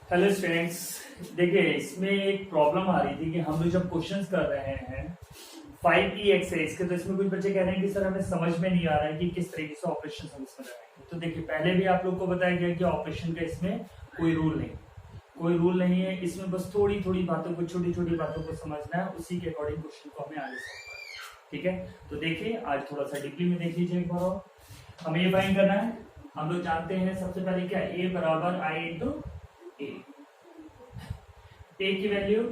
Hello students, देखिए इसमें एक प्रॉब्लम आ रही थी कि हम लोग जब क्वेश्चंस कर रहे हैं 5e एक्सरसाइज के, तो इसमें कुछ बच्चे कह रहे हैं कि सर हमें समझ में नहीं आ रहा है कि किस तरीके से ऑपरेशन हम इसमें लगाएंगे। तो देखिए पहले भी आप लोग को बताया गया कि ऑपरेशन का इसमें कोई रूल नहीं है। इसमें बस थोड़ी थोड़ी बातों को, छोटी छोटी बातों को समझना है, उसी के अकॉर्डिंग क्वेश्चन को हमें आगे सॉल्व करना है। ठीक है, तो देखिए आज थोड़ा सा डीपली में देख लीजिए एक बार और। हमें ये फाइंड करना है। हम लोग जानते हैं सबसे पहले क्या, a बराबर i इंटू a की value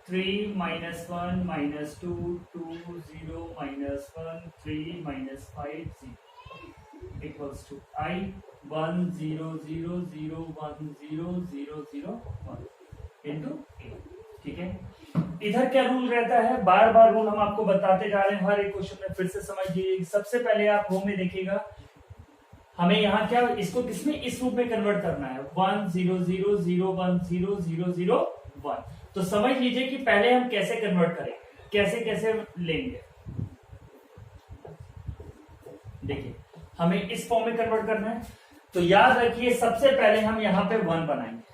3 -1 -2 2 0 -1 3 -5 0 equals to I 1 0 0 0 1 0 0 0 1 into a। ठीक है, इधर क्या रूल रहता है, बार बार रूल हम आपको बताते जा रहे हैं हर एक क्वेश्चन में। फिर से समझिए, सबसे पहले आप होम में देखिएगा, हमें यहाँ क्या, इसको किसमें, इस रूप में कन्वर्ट करना है 1 0 0 0 1 0 0 0 1। तो समझ लीजिए कि पहले हम कैसे कन्वर्ट करेंगे, कैसे कैसे लेंगे। देखिए हमें इस फॉर्म में कन्वर्ट करना है, तो याद रखिए सबसे पहले हम यहाँ पे 1 बनाएंगे।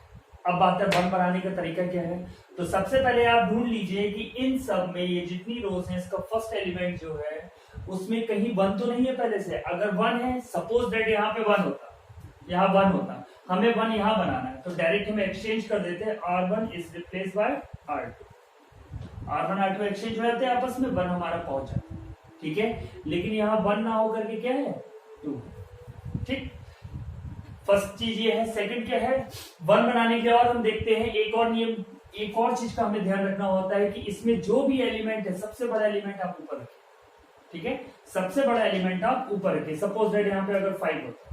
अब बात है 1 बनाने का तरीका क्या है। तो सबसे पहले आप ढूंढ लीजिए कि इन सब में ये जितनी रोज हैं, इसका फर्स्ट एलिमेंट जो है उसमें कहीं 1 तो नहीं है पहले से। अगर 1 है, सपोज दैट यहाँ पे 1 होता, यहाँ 1 होता, हमें 1 यहाँ बनाना है, तो डायरेक्ट हम एक्सचेंज कर देते हैं। R1 is replace by R2, R1 R2 exchange हो जाते हैं आपस में, 1 हमारा पहुंच जाता है। ठीक है, लेकिन यहाँ 1 ना होकर के क्या है 2। ठीक, फर्स्ट चीज ये है। सेकंड क्या है, 1 बनाने के बाद हम देखते हैं एक और नियम, एक और चीज का हमें ध्यान रखना होता है कि इसमें जो भी एलिमेंट है, सबसे बड़ा एलिमेंट आप ऊपर रखें। ठीक है, सबसे बड़ा एलिमेंट आप ऊपर रखें। सपोज दैट यहाँ पे अगर 5 होता,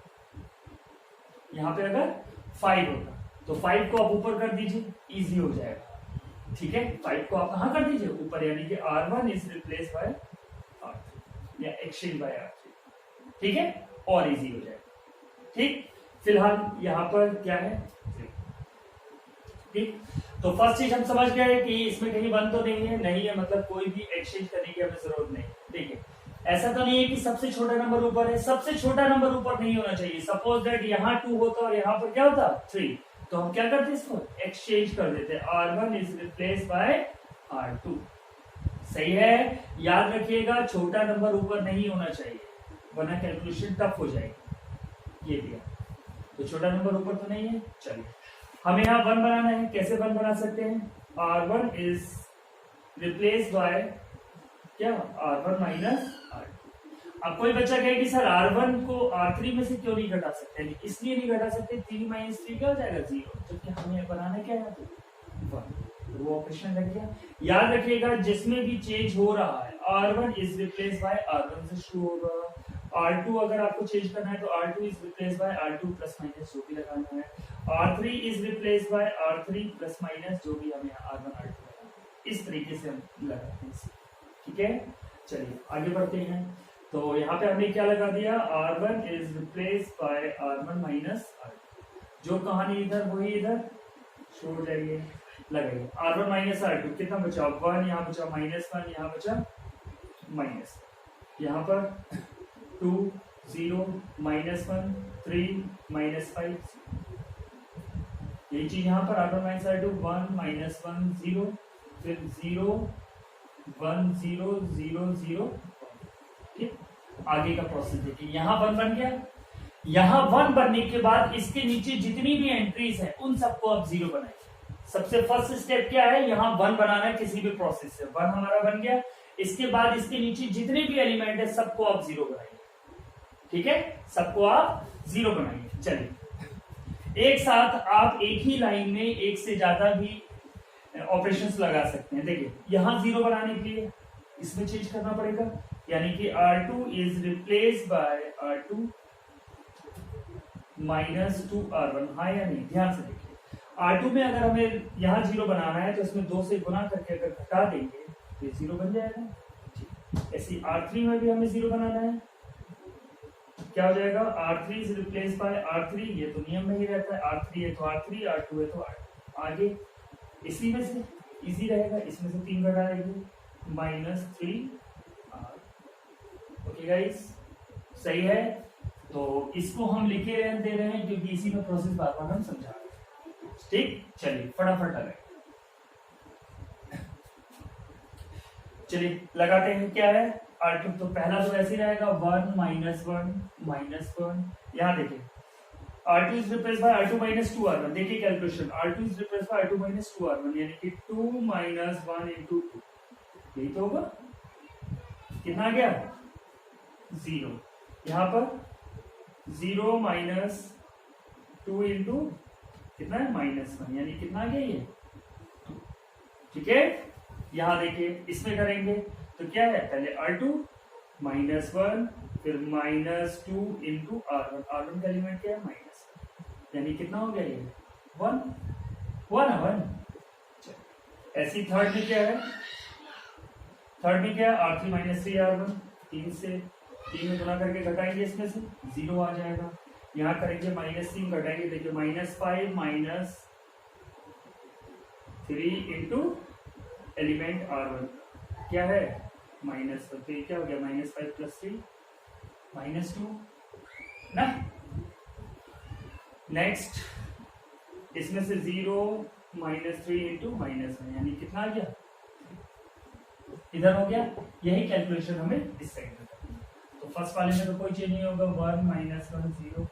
यहाँ पे अगर 5 होता, तो 5 को आप ऊपर कर दीजिए, इजी हो जाएगा। ठीक है, 5 को आप कहां कर दीजिए, ऊपर, यानी कि R1 is replace by R3 या एक्सचेंज बाय R3। ठीक है, और इजी हो जाएगा। ठीक, फिलहाल यहाँ पर क्या है 3। ठीक, तो फर्स्ट चीज हम समझ गए कि इसमें कहीं 1 तो नहीं है, मतलब कोई भी एक्सचेंज करने की हमें जरूरत नहीं। ठीक है, ऐसा तो नहीं है कि सबसे छोटा नंबर ऊपर है, सबसे छोटा नंबर ऊपर नहीं होना चाहिए। सपोज दैट यहाँ 2 होता और यहाँ पर क्या होता 3, तो हम क्या करते इसको एक्सचेंज कर देते, R1 is replace by R2। सही है, याद रखिएगा छोटा नंबर ऊपर नहीं होना चाहिए, वरना कैलकुलेशन टफ हो जाएगी। ये दिया, तो छोटा नंबर ऊपर तो नहीं है। चलिए हमें यहाँ 1 बनाना है, कैसे 1 बना सकते हैं, R1 इज रिप्लेस बाय क्या, R1 माइनस R2। अब कोई बच्चा कहे कि सर R1 को R3 में से क्यों नहीं घटा सकते, इसलिए नहीं घटा सकते, 3 - 3 क्या हो जाएगा 0, जबकि हमें बनाना क्या है 1, वो ऑपरेशन लग गया। याद रखिएगा जिसमें भी चेंज हो रहा है, R1 is replace by R1 से शुरू होगा, R2 अगर आपको चेंज करना है तो R2 is replace by R2 plus minus जो भी लगाना है, R3 is replace by R3 plus minus जो भी हमें R1 R2 लगाना है। इस तरीके से हम लगाते हैं। ठीक है, चलिए आगे बढ़ते हैं। तो यहाँ पे हमने क्या लगा दिया, R1 is replace by R1 minus R2। जो कहानी इधर वही इधर छोड़ जाइए, लगाइए R1 माइनस R2। कितना बचा 1, यहाँ बचा -1, यहाँ बचा माइनस, यहाँ पर 2 0 -1 3 -5। यही चीज यहाँ पर R1 माइनस R2 1 -1 0, फिर 0 1 0 0 0। ठीक, आगे का प्रोसेस देखिए, यहाँ 1 बन गया। यहाँ 1 बनने के बाद इसके नीचे जितनी भी एंट्रीज है उन सबको आप 0 बनाएंगे। सबसे फर्स्ट स्टेप क्या है, यहाँ 1 बनाना है किसी भी प्रोसेस से। 1 हमारा बन गया, इसके बाद इसके नीचे जितने भी एलिमेंट है सबको आप 0 बनाएंगे। ठीक है, सबको आप 0 बनाएंगे। चलिए एक साथ आप एक ही लाइन में एक से ज्यादा भी ऑपरेशंस लगा सकते हैं। देखिए यहां 0 बनाने के लिए इसमें चेंज करना पड़ेगा, यानी कि R2 is replace by R2 minus 2 R1। हाँ या नहीं, ध्यान से देखिए, R2 में अगर हमें यहाँ 0 बनाना है तो इसमें 2 से गुना करके अगर घटा देंगे तो 0 बन जाएगा। ऐसे R3 में भी हमें 0 बनाना है, क्या हो जाएगा R3 is replace by R3। ये तो नियम में ही रहता है, R3 है तो R3, R2 है तो R2। आगे इसी में से इजी रहेगा, इसमें से 3 घटा देंगे -3 R। ओके गाइस, सही है। तो इसको हम लिखे दे रहे हैं क्योंकि इसी में प्रोसेस बार बार हम समझा रहे हैं। ठीक, चलिए फटाफट लगाए। चलिए लगाते हैं, क्या है R2, तो पहला तो ऐसे ही रहेगा 1 माइनस 1 माइनस 1। यहाँ देखिए R2 is replace by R2 minus 2R1। देखिए calculation, R2 is replace by R2 minus 2R1 यानी कि 2 माइनस 1 इंटू 2, यही तो होगा। कितना आ गया 0। यहाँ पर 0 माइनस 2 इंटू कितना है -1 यानी कितना आ गया ये 2। ठीक है, यहां देखिए इसमें करेंगे तो क्या है, पहले R2 -1 फिर -2 इंटू R1। R1 का एलिमेंट क्या है -1 यानी कितना हो गया ये 1। ऐसी थर्ड में क्या है, थर्ड में क्या है R3 माइनस 3R1। 3 से 3 में गुना करके घटाएंगे, इसमें से 0 आ जाएगा। यहाँ करेंगे -3 घटाएंगे, देखिए -5 माइनस 3 इंटू एलिमेंट R1 क्या है -1, तो ये क्या हो गया -5 प्लस 3 -2 ना। नेक्स्ट इसमें से 0 -3 इंटू -1 यानी कितना आ गया, इधर हो गया। यही कैलकुलेशन हमें इस साइड में करनी है। तो फर्स्ट वाले में तो कोई चेंज नहीं होगा, 1 -1 0।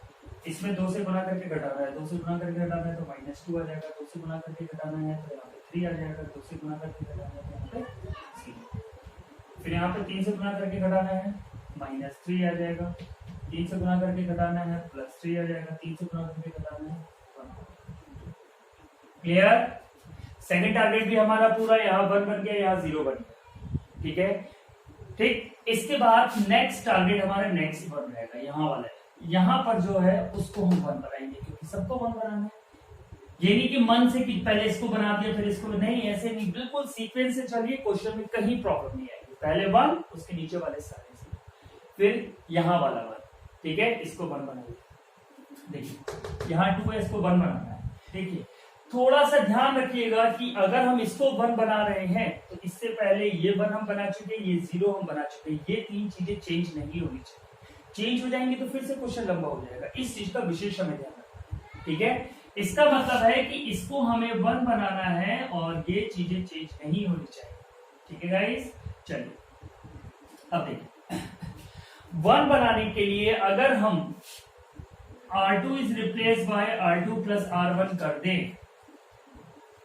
इसमें 2 से गुना करके घटाना है, 2 से गुना करके घटाना है तो -2 आ जाएगा। 2 से गुना करके घटाना है तो यहाँ पे 3 आ जाएगा। 2 से गुना करके घटाना है तो यहाँ पे 0। फिर यहाँ पे 3 से गुना करके घटाना है -3 आ जाएगा। 3 से गुना करके घटाना है +3 आ जाएगा। 3 से गुना करके घटाना है 1। क्लियर। सेकंड टारगेट भी हमारा पूरा, यहाँ 1 बन गया, यहाँ 0 बन गया। ठीक है, ठीक। इसके बाद नेक्स्ट टारगेट हमारा नेक्स्ट 1 रहेगा, यहाँ वाला है। यहाँ पर जो है उसको हम 1 बनाएंगे क्योंकि सबको 1 बनाना है। ये नहीं कि मन से कि पहले इसको बना दिया फिर इसको, नहीं ऐसे नहीं, बिल्कुल सीक्वेंस से चलिए, क्वेश्चन में कहीं प्रॉब्लम नहीं आएगी। पहले 1 उसके नीचे वाले सारे फिर यहाँ वाला 1। ठीक है, इसको 1 बनाइए। देखिए यहाँ 2 है, इसको 1 बनाना है। देखिए थोड़ा सा ध्यान रखिएगा कि अगर हम इसको 1 बना रहे हैं तो इससे पहले ये 1 हम बना चुके हैं, ये 0 हम बना चुके हैं। ये 3 चीजें चेंज नहीं होनी चाहिए। चेंज हो जाएंगी तो फिर से क्वेश्चन लंबा हो जाएगा। इस चीज का विशेष हमें ध्यान रखना। ठीक है, इसका मतलब है कि इसको हमें 1 बनाना है और ये चीजें चेंज नहीं होनी चाहिए। ठीक है गाइस, चलिए अब देखिए 1 बनाने के लिए अगर हम R2 is replace by R2 plus R1 कर दें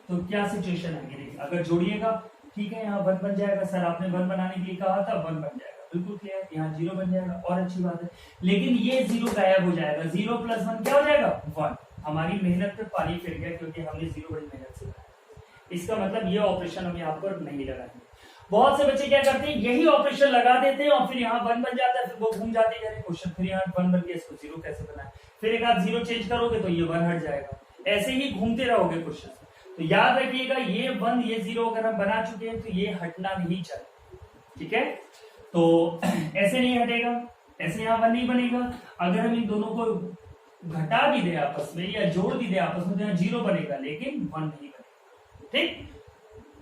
तो क्या सिचुएशन आएगी। देखिए अगर जोड़िएगा, ठीक है, यहाँ 1 बन जाएगा। सर आपने 1 बनाने के लिए कहा था, 1 बन जाएगा, बिल्कुल क्लियर। यहाँ 0 बन जाएगा और अच्छी बात है। लेकिन ये 0 गायब हो जाएगा। 0 + 1 क्या हो जाएगा 1। हमारी मेहनत पे पानी फिर गया क्योंकि हमने 0 बड़ी मेहनत से बनाया। इसका मतलब ये ऑपरेशन हम यहाँ पर नहीं लगाएंगे। बहुत से बच्चे क्या करते हैं, यही ऑपरेशन लगा देते हैं और फिर यहाँ 1 बन जाता है, फिर वो घूम जाते हैं क्वेश्चन, फिर यहाँ 1 बन गया, इसको 0 कैसे बनाए। फिर एक आध 0 चेंज करोगे तो ये 1 हट जाएगा। ऐसे ही घूमते रहोगे क्वेश्चन। तो याद रखिएगा ये 1 ये 0 अगर हम बना चुके हैं तो ये हटना नहीं चाहिए। ठीक है, तो ऐसे नहीं हटेगा, ऐसे यहाँ 1 नहीं बनेगा। अगर हम इन दोनों को घटा भी दे आपस में या जोड़ भी दे आपस में तो यहाँ 0 बनेगा लेकिन 1 नहीं बनेगा। ठीक,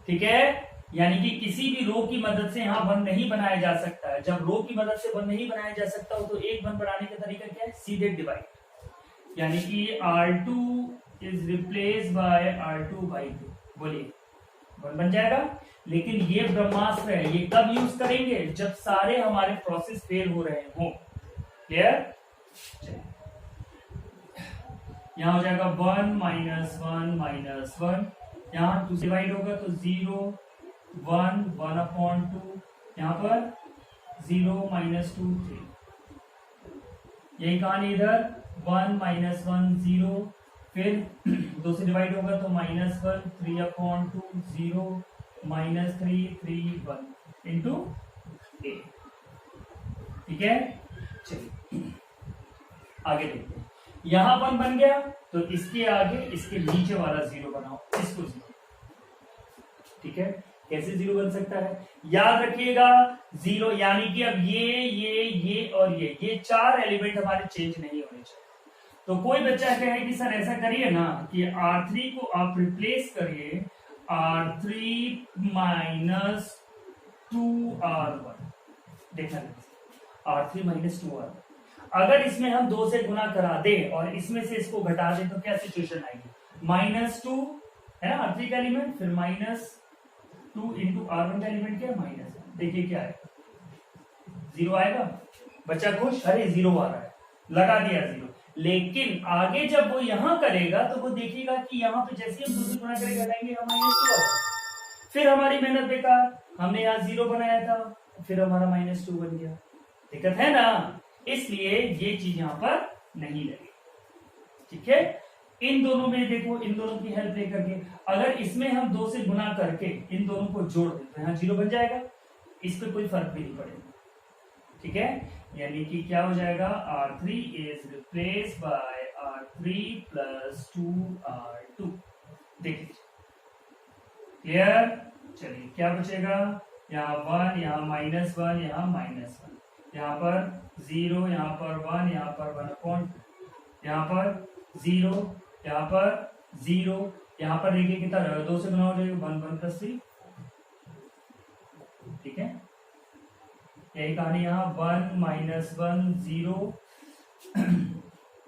ठीक है, यानी कि किसी भी रो की मदद से यहाँ 1 नहीं बनाया जा सकता है। जब रो की मदद से 1 नहीं बनाया जा सकता हो तो एक 1 बनाने का तरीका क्या है, सीधे डिवाइड। यानी कि R2 is replace by R2 by 2, बोलिए 1 बन जाएगा। लेकिन ये ब्रह्मास्त्र है, ये कब यूज करेंगे, जब सारे हमारे प्रोसेस फेल हो रहे हो। क्लियर, यहां हो जाएगा 1 - 1 यहाँ 2 डिवाइड होगा तो 0 1 1/2, यहाँ पर 0 -2 3। यही कहानी इधर 1 - 1 0, फिर 2 से डिवाइड होगा तो -1 3/2 0 -3 3 1 इंटू a। ठीक है, चलिए आगे देखते हैं। यहां 1 बन गया तो इसके आगे इसके नीचे वाला 0 बनाओ, इसको 0। ठीक है, कैसे 0 बन सकता है, याद रखिएगा 0 यानी कि अब ये और ये 4 एलिमेंट हमारे चेंज नहीं होने चाहिए। तो कोई बच्चा कहे कि सर ऐसा करिए ना कि R3 को आप रिप्लेस करिए R3 - 2R1। देखना R3 - 2R1। अगर इसमें हम 2 से गुना करा दें और इसमें से इसको घटा दें तो क्या सिचुएशन आएगी, -2 है ना R3 का एलिमेंट, फिर -2 इंटू R1 का एलिमेंट क्या माइनस। देखिए क्या है, 0 आएगा, बच्चा खुश, अरे 0 आ रहा है, लगा दिया 0। लेकिन आगे जब वो यहां करेगा तो वो देखेगा कि यहाँ पे जैसे हम 2 से गुणा करेगा लाएंगे हम -2 आ, फिर हमारी मेहनत बेकार, हमने यहाँ 0 बनाया था, फिर हमारा -2 बन गया। दिक्कत है ना, इसलिए ये चीज यहाँ पर नहीं लगेगी। ठीक है, इन दोनों में देखो, इन दोनों की हेल्प लेकर के अगर इसमें हम 2 से गुना करके इन दोनों को जोड़ दें तो यहाँ 0 बन जाएगा, इस पे कोई फर्क भी नहीं पड़ेगा। ठीक है, यानी कि क्या हो जाएगा, R3 is replace by R3 plus 2R2। देखिए क्लियर। चलिए क्या बचेगा, यहाँ 1, यहाँ -1, यहाँ -1, यहाँ पर 0, यहाँ पर 1, यहाँ पर 1/, यहाँ पर 0, यहाँ पर 0, यहाँ पर देखिए कितना रहेगा, 2 से गुना हो जाएगा 1 1 + 3। ठीक है, यही कहानी यहाँ 1 -1 0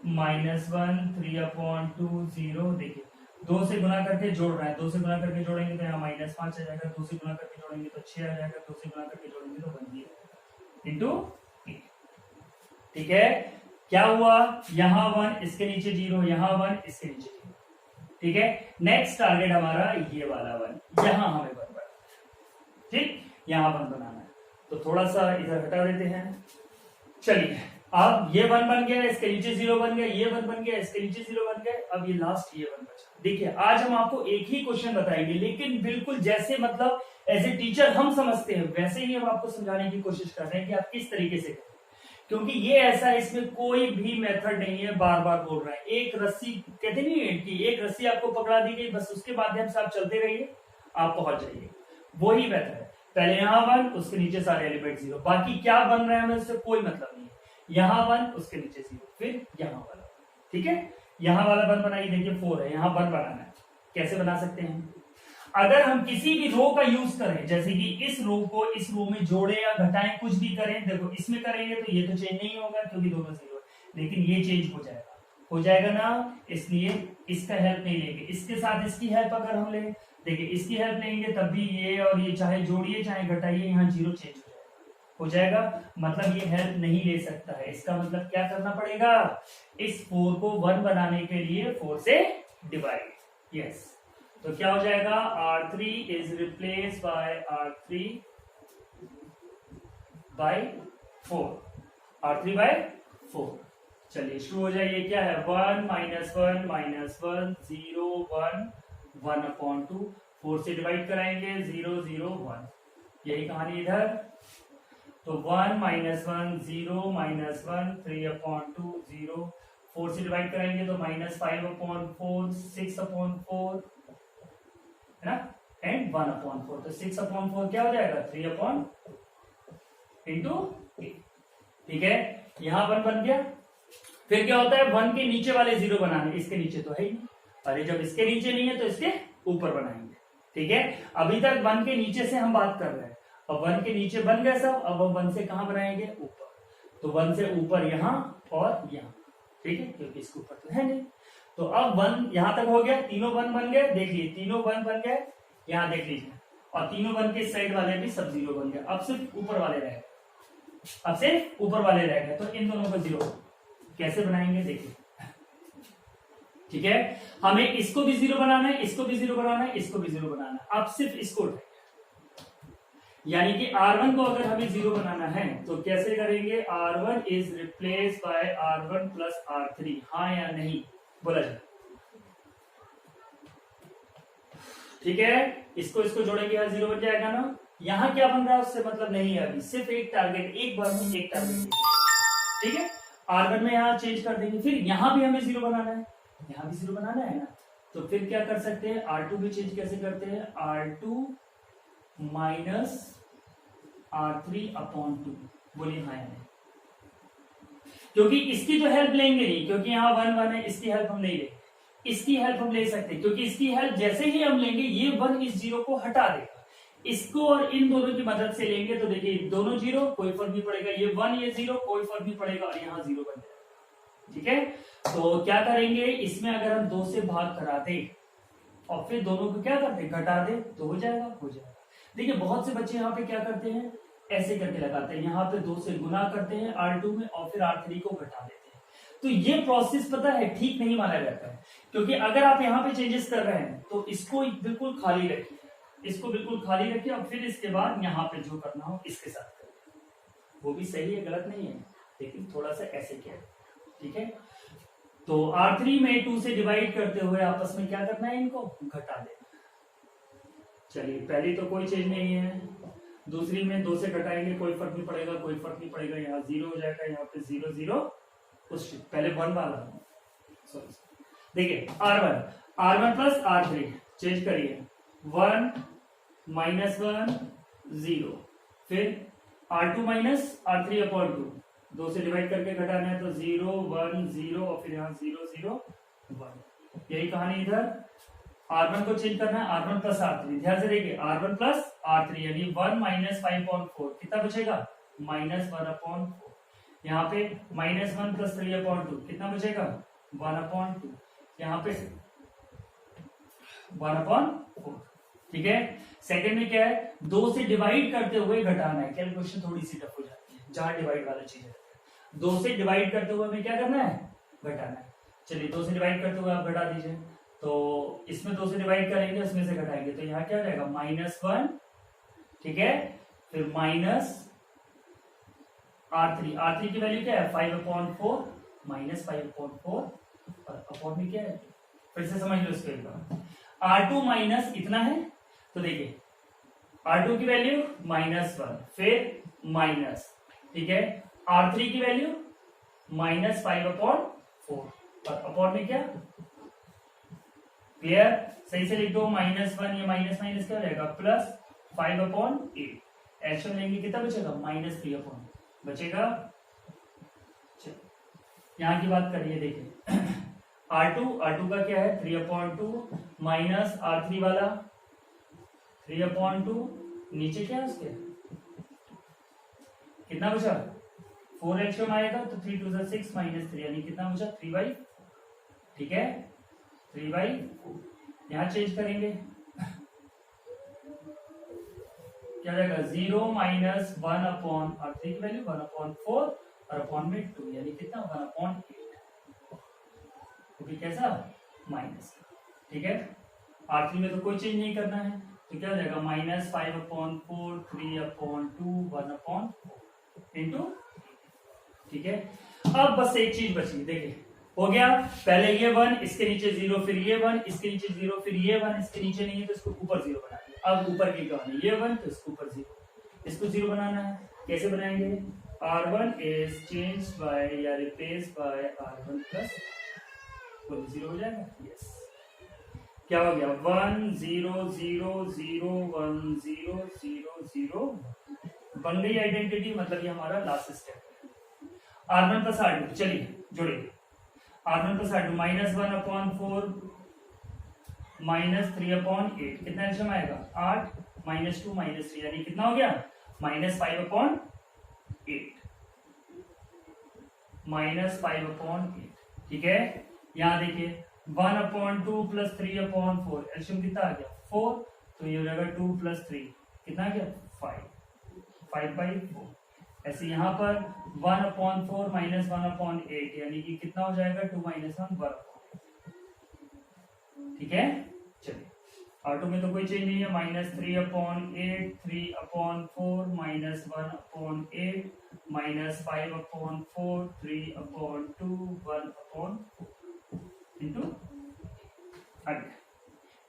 -1 3/2 0। देखिए 2 से गुना करके जोड़ रहा है, 2 से गुना करके जोड़ेंगे तो यहाँ -5 आ जाएगा, 2 से गुना करके जोड़ेंगे तो 6 आ जाएगा, 2 से गुना करके जोड़ेंगे तो 1 ही आएगा इंटू 8। ठीक है, क्या हुआ, यहाँ 1 इसके नीचे 0, यहाँ 1 इसके नीचे 0। ठीक है, नेक्स्ट टारगेट हमारा ये वाला 1, यहां हमें 1 बनाना। ठीक, यहां 1 बनाना है, तो थोड़ा सा इधर हटा देते हैं। चलिए अब ये 1 बन गया, इसके नीचे 0 बन गया, ये 1 बन गया, इसके नीचे 0 बन गया, अब ये लास्ट ये 1 बचा। देखिए आज हम आपको एक ही क्वेश्चन बताएंगे, लेकिन बिल्कुल जैसे मतलब एज ए टीचर हम समझते हैं वैसे ही हम आपको समझाने की कोशिश कर रहे हैं कि आप किस तरीके से करें, क्योंकि ये ऐसा है, इसमें कोई भी मेथड नहीं है। बार बार बोल रहा है, एक रस्सी कहते नहीं है कि एक रस्सी आपको पकड़ा दी गई, बस उसके माध्यम से आप चलते रहिए, आप पहुंच जाइए, वही मेथड है। पहले यहाँ 1, उसके नीचे सारे एलिमेंट 0, बाकी क्या बन रहे हैं हमें उससे कोई मतलब नहीं है। यहाँ 1, उसके नीचे 0, फिर यहाँ वाला। ठीक है, यहाँ वाला 1 बनाइए, देखिए 4 है, यहाँ 1 बनाना है। कैसे बना सकते हैं, अगर हम किसी भी रो का यूज करें, जैसे कि इस रो को इस रो में जोड़े या घटाएं, कुछ भी करें, देखो इसमें करेंगे तो ये तो चेंज नहीं होगा क्योंकि दोनों 0 है, लेकिन ये चेंज हो जाएगा ना, इसलिए इसका हेल्प नहीं लेंगे। इसके साथ इसकी हेल्प अगर हम लें, देखिए इसकी हेल्प लेंगे तब भी ये और ये चाहे जोड़िए चाहे घटाइए, यहाँ 0 चेंज हो जाएगा, मतलब ये हेल्प नहीं ले सकता है। इसका मतलब क्या करना पड़ेगा, इस 4 को 1 बनाने के लिए 4 से डिवाइड। यस, तो क्या हो जाएगा, R3 is replace by R3 by 4, R3 by 4। चलिए शुरू हो जाइए, क्या है 1 -1 -1 0 1 1/2, 4 से डिवाइड कराएंगे 0 0 1, यही कहानी इधर। तो 1 -1 0 -1 3/2 0, 4 से डिवाइड कराएंगे तो -5/4 6/4 है ना, एंड 1/4, तो 6/4 क्या हो जाएगा 3 इंटू 8। ठीक है, यहां 1 बन गया, फिर क्या होता है 1 के नीचे वाले 0 बनाने, इसके नीचे तो है ही नहीं, अरे जब इसके नीचे नहीं है तो इसके ऊपर बनाएंगे। ठीक है, अभी तक 1 के नीचे से हम बात कर रहे हैं, अब 1 के नीचे बन गए सब, अब हम 1 से कहां बनाएंगे, ऊपर, तो 1 से ऊपर यहां और यहां। ठीक है, क्योंकि इसके ऊपर तो है नहीं, तो अब 1 यहां तक हो गया, तीनों 1 बन गए, देख लीजिए तीनों 1 बन गए, यहां देख लीजिए, और तीनों 1 के साइड वाले भी सब 0 बन गए, अब सिर्फ ऊपर वाले रह गए, अब सिर्फ ऊपर वाले रह गए, तो इन दोनों को 0 कैसे बनाएंगे देखिए। ठीक है, हमें इसको भी 0 बनाना है, इसको भी 0 बनाना है, इसको भी 0 बनाना है, अब सिर्फ इसको उठाएंगे, यानी कि R1 को अगर हमें 0 बनाना है तो कैसे करेंगे, R1 is replace by R1 plus R3, हाँ या नहीं बोला जाए। ठीक है, इसको इसको जोड़ेंगे, यहाँ 0 बन जाएगा ना, यहाँ क्या बन रहा है उससे मतलब नहीं है, अभी सिर्फ एक टारगेट, एक बार में एक टारगेट। ठीक है, R1 में यहाँ चेंज कर देंगे, फिर यहाँ भी हमें 0 बनाना है, यहाँ भी 0 बनाना है ना, तो फिर क्या कर सकते हैं, R2 भी चेंज कैसे करते हैं, R2 माइनस R3/2, बोलिए हाँ या नहीं, क्योंकि इसकी तो हेल्प लेंगे नहीं, क्योंकि यहाँ 1 1 है, इसकी हेल्प हम नहीं लेंगे, इसकी हेल्प हम ले सकते हैं, क्योंकि इसकी हेल्प जैसे ही हम लेंगे ये 1 इस 0 को हटा देगा, इसको और इन दोनों की मदद से लेंगे तो देखिए दोनों 0, कोई फर्क नहीं पड़ेगा, ये 1 ये 0 कोई फर्क नहीं पड़ेगा, और यहाँ 0 बन जाएगा। ठीक है, तो क्या करेंगे इसमें, अगर हम 2 से भाग करा दे और फिर दोनों को क्या करते घटा दे तो हो जाएगा। देखिए बहुत से बच्चे यहाँ पे क्या करते हैं, ऐसे करके लगाते हैं, यहाँ पे 2 से गुना करते हैं R2 में और फिर R3 को घटा देते हैं। तो ये प्रोसेस पता है ठीक नहीं माना जाता है, क्योंकि अगर आप यहाँ पे चेंजेस कर रहे हैं तो इसको बिल्कुल खाली रखिए, इसको बिल्कुल खाली रखिए और फिर इसके बाद यहाँ पे जो करना हो इसके साथ करिए, वो भी सही है, गलत नहीं है, लेकिन थोड़ा सा ऐसे किया, ठीक है। तो R3 में 2 से डिवाइड करते हुए आपस में क्या करना है, इनको घटा देना। चलिए पहली तो कोई चेंज नहीं है, दूसरी में 2 से घटाएंगे कोई फर्क नहीं पड़ेगा, कोई फर्क नहीं पड़ेगा, यहाँ 0 हो जाएगा, यहाँ पे 0 0, उस पहले 1 वाला देखिए R1 प्लस R3 चेंज करिए, 1 माइनस 1 0, फिर R2 माइनस R3 अपॉन 2 से डिवाइड करके घटाना है तो 0 1 0 और फिर यहाँ 0 0 1। यही कहानी इधर R1 को चेंज करना है, R1 प्लस R3, ध्यान से देखिए R1 प्लस R3 यानी 1 माइनस 5/4 कितना बचेगा, -1/4। यहाँ पे -1 प्लस 3/2 कितना बचेगा, 1/2। यहाँ पे 1/4, ठीक है। सेकंड में क्या है, 2 से डिवाइड करते हुए घटाना है, कैलकुलेशन थोड़ी सी टफ हो जाती है जहां डिवाइड वाला चीज है। 2 से डिवाइड करते हुए हमें क्या करना है, घटाना है। चलिए 2 से डिवाइड करते हुए आप घटा दीजिए, तो इसमें 2 से डिवाइड करेंगे, उसमें से घटाएंगे, तो यहाँ क्या हो जाएगा -1, ठीक है, फिर माइनस R3 की वैल्यू क्या है 5/4, -5/4 और अपॉन में क्या है, फिर से समझ लो इसको एक बार। R2 माइनस इतना है, तो देखिए R2 की वैल्यू -1, फिर माइनस, ठीक है, R3 की वैल्यू -5/4 और अपॉन में क्या, क्लियर, सही से लिख दो, -1 ये माइनस माइनस क्या हो जाएगा +5/8, एल्सियम लेंगे कितना बचेगा -3/, बचेगा। यहां की बात करिए, देखिए R2 का क्या है 3/2 माइनस R3 वाला 3/2, नीचे क्या है उसके कितना बचा 4 एल्सियम आएगा, तो 3 2 6 -3 यानी कितना बचा 3/4, ठीक है 3/4। यहां चेंज करेंगे क्या जाएगा 0 -1/R3 की वैल्यू 1/4 और अपॉन में 2 यानी कितना 1/8, क्योंकि कैसा माइनस, ठीक है। R3 में तो कोई चेंज नहीं करना है, तो क्या हो जाएगा -5/4 3/2 1/4 इंटू, ठीक है। अब बस एक चीज बची, देखिए हो गया, पहले ये 1 इसके नीचे 0, फिर ये 1 इसके नीचे 0, फिर ये 1 इसके नीचे नहीं है तो इसको ऊपर 0 बना दिया। अब ऊपर की कहानी ये 1 तो इसको ऊपर 0, इसको 0 बनाना है, कैसे बनाएंगे, R1 इज चेंज बाय या रिप्लेस बाय R1 प्लस 0 हो जाएगा, यस। क्या हो गया 1 0 0 0 1 0 0 0 बन गई आइडेंटिटी, मतलब ये हमारा लास्ट स्टेप है। R1 प्लस R2, चलिए जोड़िए, R1 प्लस R2 -1/4 -3/8 कितना एल्सियम आएगा 8 -2 -3 यानी कितना हो गया -5/8 -5/8, ठीक है। यहां देखिए 1/2 प्लस 3/4 एल्सियम कितना आ गया 4, तो ये हो जाएगा 2 + 3 कितना आ गया 5/4। ऐसे यहाँ पर 1/4 -1/8 यानी कि कितना हो जाएगा 2 - 1 वर्ग, ठीक है। चलिए R2 में तो कोई चेंज नहीं है, -3/8 3/4 -1/8 -5/4 3/2 1/4 इंटू,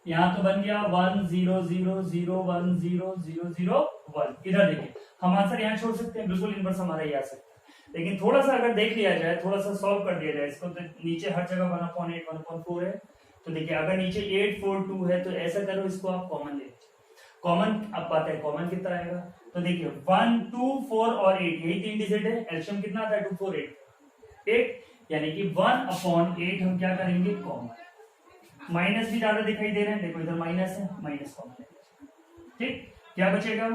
यहाँ तो बन गया 1 0 0 0 1 0 0 0 1। इधर देखिए हम आंसर यहाँ छोड़ सकते हैं, बिल्कुल इनवर्स हमारा ये आ सकता है, लेकिन थोड़ा सा अगर देख लिया जाए, थोड़ा सा सॉल्व कर दिया जाए इसको, तो नीचे हर जगह 1/8 1/4 है, तो देखिए अगर नीचे 8 4 2 है तो ऐसा करो, इसको आप कॉमन ले लीजिए, कॉमन अब पाता है कॉमन कितना आएगा, तो देखिए 1 2 4 और 8 यही 3 डिजिट है, एल्सियम कितना आता है 2 4 8 यानी कि 1/8 हम क्या करेंगे कॉमन, माइनस भी ज्यादा दिखाई दे रहे हैं, देखो इधर माइनस है, माइनस कॉमन, ठीक। क्या बचेगा,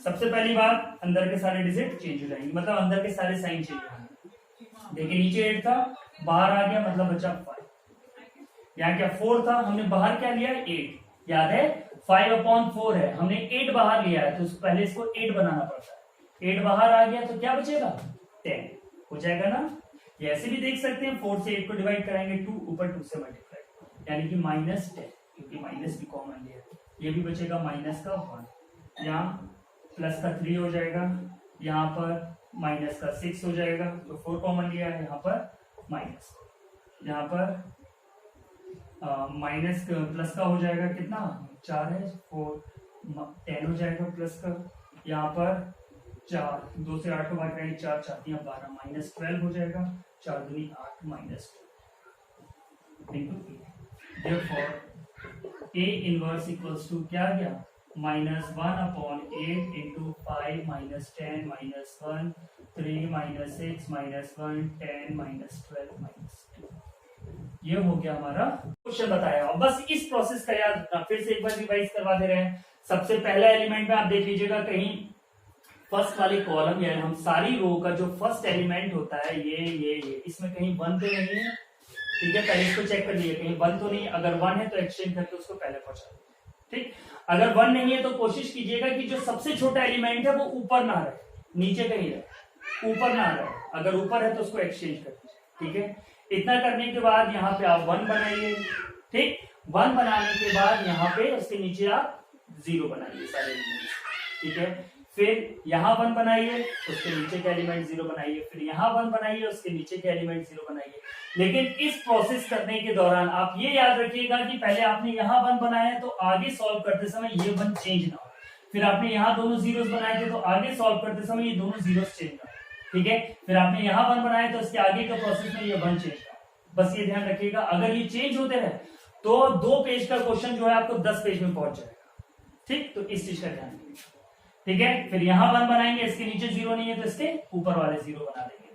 सबसे पहली बात अंदर के सारे डिजिट चेंज हो जाएंगे, मतलब अंदर के सारे साइन चेंज हो जाएंगे। देखिए नीचे 8 था, बाहर आ गया मतलब बचा 5। यहाँ क्या 4 था, हमने बाहर क्या लिया 8, याद है 5/4 है, हमने 8 बाहर लिया है, तो पहले इसको 8 बनाना पड़ता है। 8 बाहर आ गया तो क्या बचेगा 10 हो जाएगा ना। ये ऐसे भी देख सकते हैं, 4 से 8 को डिवाइड कराएंगे 2 ऊपर 2 से मल्टीप्लाई, यानी कि -10, क्योंकि माइनस भी कॉमन लिया, ये भी बचेगा माइनस का 1, यहाँ प्लस का 3 हो जाएगा, यहाँ पर माइनस का 6 हो जाएगा, तो 4 कॉमन लिया है, यहाँ पर माइनस, यहाँ पर माइनस प्लस का हो जाएगा कितना 4 है, 4 10 हो जाएगा प्लस का, यहाँ पर 4 2 से 8 को बांट रहे हैं, 4 4 12 -12 हो जाएगा, 4 दूनी 8 -2 into A. Therefore A inverse equals to क्या आ गया -1/8 इंटू 5 -10 -1 3 -6 -1 10 -12 -2। ये हो गया हमारा क्वेश्चन बताया। और बस इस प्रोसेस का याद फिर से एक बार रिवाइज करवा दे रहे हैं। सबसे पहला एलिमेंट में आप देख लीजिएगा कहीं फर्स्ट वाले कॉलम या हम सारी रो का जो फर्स्ट एलिमेंट होता है ये इसमें कहीं 1 तो नहीं है, ठीक है, पहले इसको चेक कर लिए कहीं 1 तो नहीं, अगर 1 है तो एक्सचेंज करके उसको पहले पहुंचा दीजिए, ठीक। अगर 1 नहीं है तो कोशिश कीजिएगा कि जो सबसे छोटा एलिमेंट है वो ऊपर ना रहे, नीचे कहीं रहे, ऊपर ना रहे, अगर ऊपर है तो उसको एक्सचेंज कर दीजिए, ठीक है। इतना करने के बाद यहाँ पे आप 1 बनाइए, ठीक, 1 बनाने के बाद यहाँ पे उसके नीचे आप 0 बनाइए सारे एलिमेंट, ठीक है। फिर यहाँ 1 बनाइए, उसके नीचे के एलिमेंट 0 बनाइए, फिर यहाँ 1 बनाइए, उसके नीचे के एलिमेंट 0 बनाइए। लेकिन इस प्रोसेस करने के दौरान आप ये याद रखिएगा कि पहले आपने यहाँ 1 बनाया है तो आगे सॉल्व करते समय ये 1 चेंज ना हो, फिर आपने यहाँ दोनों जीरोस बनाए थे तो आगे सॉल्व करते समय ये दोनों जीरोस चेंज ना हो, ठीक है। फिर आपने यहाँ 1 बनाया तो इसके आगे का प्रोसेस में ये 1 चेंज ना हो, बस ये ध्यान रखिएगा। अगर ये चेंज होते हैं तो 2 पेज का क्वेश्चन जो है आपको 10 पेज में पहुंच जाएगा, ठीक। तो इस चीज का ध्यान रखिएगा, ठीक है। फिर यहाँ 1 बनाएंगे, इसके नीचे 0 नहीं है तो इसके ऊपर वाले 0 बना देंगे,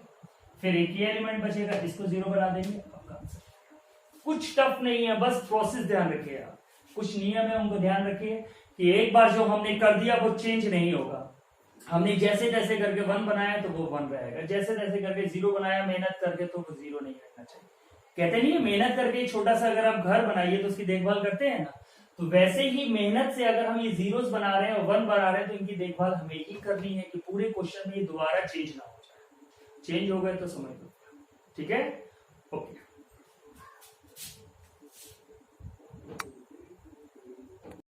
फिर एक ही एलिमेंट बचेगा, इसको 0 बना देंगे, आपका आंसर। कुछ टफ नहीं है, बस प्रोसेस ध्यान रखिए आप, कुछ नियम है उनको ध्यान रखिए कि एक बार जो हमने कर दिया वो चेंज नहीं होगा। हमने जैसे तैसे करके 1 बनाया तो वो 1 रहेगा, जैसे तैसे करके 0 बनाया मेहनत करके तो वो 0 नहीं रहना चाहिए। कहते नहीं है मेहनत करके छोटा सा अगर आप घर बनाइए तो उसकी देखभाल करते हैं ना, तो वैसे ही मेहनत से अगर हम ये जीरोस बना रहे हैं और 1 बना रहे हैं तो इनकी देखभाल हमें ही करनी है कि पूरे क्वेश्चन में ये दोबारा चेंज ना हो जाए। चेंज हो गए तो समझ लो, ठीक है, ओके।